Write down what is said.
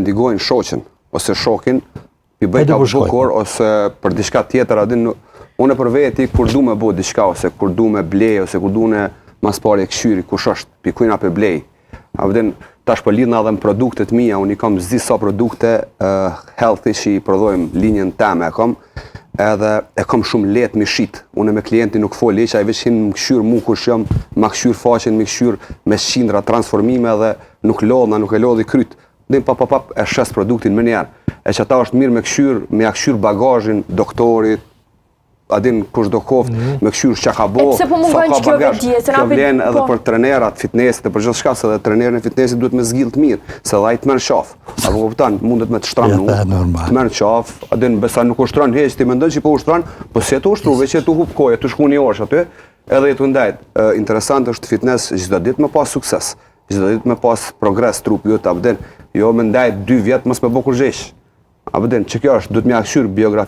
ndigojnë shoqin, ose shokin, i bëj ka bukur, ose për diçka tjetër, unë për veti, kur du me bo diçka, ose kur du me blej, ose kur du me mas pari e këshyri, kush është, pikujna për blej. Tash për lidhna dhe në produktet mija, unë i kam zdi sa produkte healthy që i prodhojmë linjën teme e kam, edhe e kam shumë letë me shit. Unë me klienti nuk foli, që a i veç hinë më këshyrë mu kur shëm, ma këshyrë faqen, me këshyrë me shindra, transformime dhe nuk lodhna, nuk e lodhi kryt. Dhe pap e shes produktin më njerë. E që ta është mirë me këshyrë bagazhin doktorit, adin kush do koft, me këshyrë që ka bo, sa ka bagazh. Kjo vlen edhe për trenerat, fitnessit, e për gjithë shka, se dhe trenerin e fitnessit duhet me zgjilë të mirë, se dhe ajtë merë qaf. Apo kuptan, mundet me të shtranu, të merë qaf, adin besa nuk ushtran heq, ti me ndën që po ushtran, po se të ushtru, veç e të hup koje, të shku një orsh aty, edhe i të ndajt. Interesant është fitness, gjitha dit me pas sukses, gjitha dit me pas progres trup jut, abden, jo me ndajt 2 vjet mos me bo kur gjesh. Abden, që kjo është, duhet me akëshyr biografi.